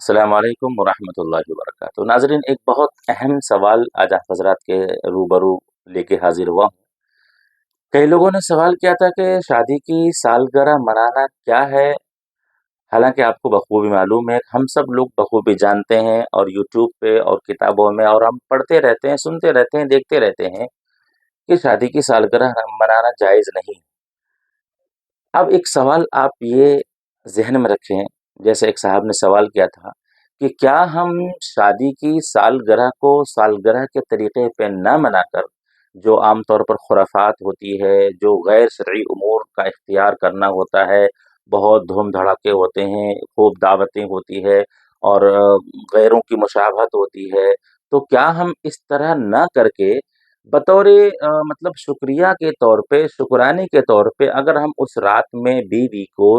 السلام علیکم ورحمۃ اللہ وبرکاتہ۔ ناظرین، ایک بہت اہم سوال آج آپ حضرات کے روبرو لے کے حاضر ہوا ہوں۔ کئی لوگوں نے سوال کیا تھا کہ شادی کی سالگرہ منانا کیا ہے؟ حالانکہ آپ کو بخوبی معلوم ہے، ہم سب لوگ بخوبی جانتے ہیں، اور یوٹیوب پہ اور کتابوں میں اور ہم پڑھتے رہتے ہیں، سنتے رہتے ہیں، دیکھتے رہتے ہیں کہ شادی کی سالگرہ منانا جائز نہیں۔ اب ایک سوال آپ یہ ذہن میں رکھیں، جیسے ایک صاحب نے سوال کیا تھا کہ کیا ہم شادی کی سالگرہ کو سالگرہ کے طریقے پہ نہ منا کر، جو عام طور پر خرافات ہوتی ہے، جو غیر شرعی امور کا اختیار کرنا ہوتا ہے، بہت دھوم دھڑاکے ہوتے ہیں، خوب دعوتیں ہوتی ہے، اور غیروں کی مشابہت ہوتی ہے، تو کیا ہم اس طرح نہ کر کے بطور مطلب شکریہ کے طور پہ، شکرانے کے طور پہ، اگر ہم اس رات میں بیوی کو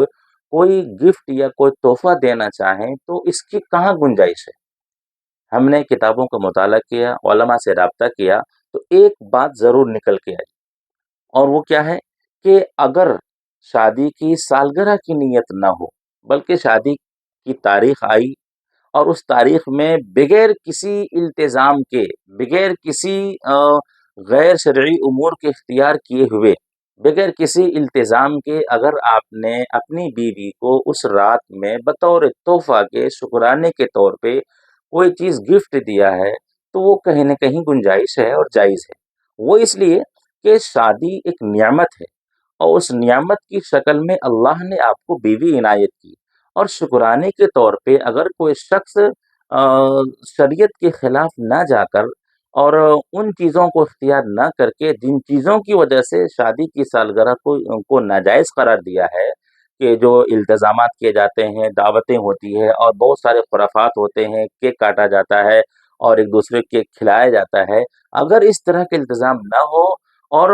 کوئی گفٹ یا کوئی تحفہ دینا چاہیں تو اس کی کہاں گنجائش ہے؟ ہم نے کتابوں کا مطالعہ کیا، علماء سے رابطہ کیا، تو ایک بات ضرور نکل کے آئی، اور وہ کیا ہے کہ اگر شادی کی سالگرہ کی نیت نہ ہو، بلکہ شادی کی تاریخ آئی اور اس تاریخ میں بغیر کسی التزام کے، بغیر کسی غیر شرعی امور کے اختیار کیے ہوئے، بغیر کسی التزام کے، اگر آپ نے اپنی بیوی کو اس رات میں بطور تحفہ کے، شکرانے کے طور پہ کوئی چیز گفٹ دیا ہے، تو وہ کہیں نہ کہیں گنجائش ہے اور جائز ہے۔ وہ اس لیے کہ شادی ایک نعمت ہے، اور اس نعمت کی شکل میں اللہ نے آپ کو بیوی عنایت کی، اور شکرانے کے طور پہ اگر کوئی شخص شریعت کے خلاف نہ جا کر اور ان چیزوں کو اختیار نہ کر کے، جن چیزوں کی وجہ سے شادی کی سالگرہ کو ناجائز قرار دیا ہے، کہ جو التزامات کیے جاتے ہیں، دعوتیں ہوتی ہے، اور بہت سارے خرافات ہوتے ہیں، کیک کاٹا جاتا ہے اور ایک دوسرے کے کھلایا جاتا ہے، اگر اس طرح کے التزام نہ ہو، اور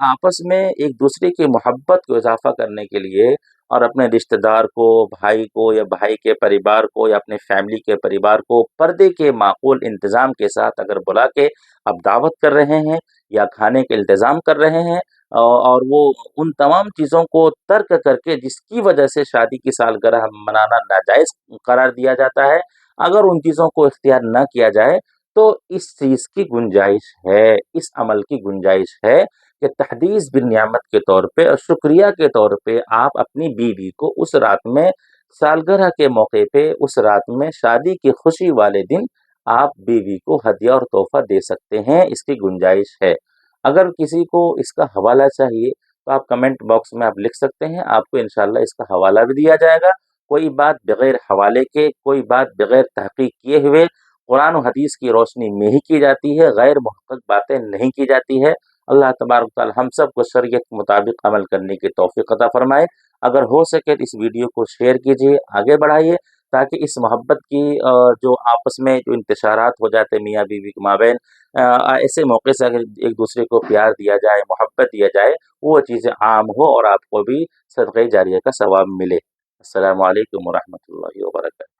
آپس میں ایک دوسرے کی محبت کو اضافہ کرنے کے لیے، اور اپنے رشتہ دار کو، بھائی کو، یا بھائی کے پریوار کو، یا اپنے فیملی کے پریوار کو پردے کے معقول انتظام کے ساتھ اگر بلا کے آپ دعوت کر رہے ہیں یا کھانے کے التظام کر رہے ہیں، اور وہ ان تمام چیزوں کو ترک کر کے جس کی وجہ سے شادی کی سالگرہ منانا ناجائز قرار دیا جاتا ہے، اگر ان چیزوں کو اختیار نہ کیا جائے تو اس چیز کی گنجائش ہے، اس عمل کی گنجائش ہے کہ تحدیث بالنعمت کے طور پہ اور شکریہ کے طور پہ آپ اپنی بیوی کو اس رات میں، سالگرہ کے موقع پہ، اس رات میں، شادی کی خوشی والے دن آپ بیوی کو ہدیہ اور تحفہ دے سکتے ہیں، اس کی گنجائش ہے۔ اگر کسی کو اس کا حوالہ چاہیے تو آپ کمنٹ باکس میں آپ لکھ سکتے ہیں، آپ کو انشاءاللہ اس کا حوالہ بھی دیا جائے گا۔ کوئی بات بغیر حوالے کے، کوئی بات بغیر تحقیق کیے ہوئے قرآن و حدیث کی روشنی میں ہی کی جاتی ہے، غیر محقق باتیں نہیں کی جاتی ہے۔ اللہ تبارک و تعالی ہم سب کو شریعت کے مطابق عمل کرنے کی توفیق عطا فرمائے۔ اگر ہو سکے تو اس ویڈیو کو شیئر کیجیے، آگے بڑھائیے، تاکہ اس محبت کی جو آپس میں جو انتشارات ہو جاتے ہیں میاں بیوی کے مابین، ایسے موقع سے اگر ایک دوسرے کو پیار دیا جائے، محبت دیا جائے، وہ چیزیں عام ہو اور آپ کو بھی صدقہ جاریہ کا ثواب ملے۔ السلام علیکم ورحمۃ اللہ وبرکاتہ۔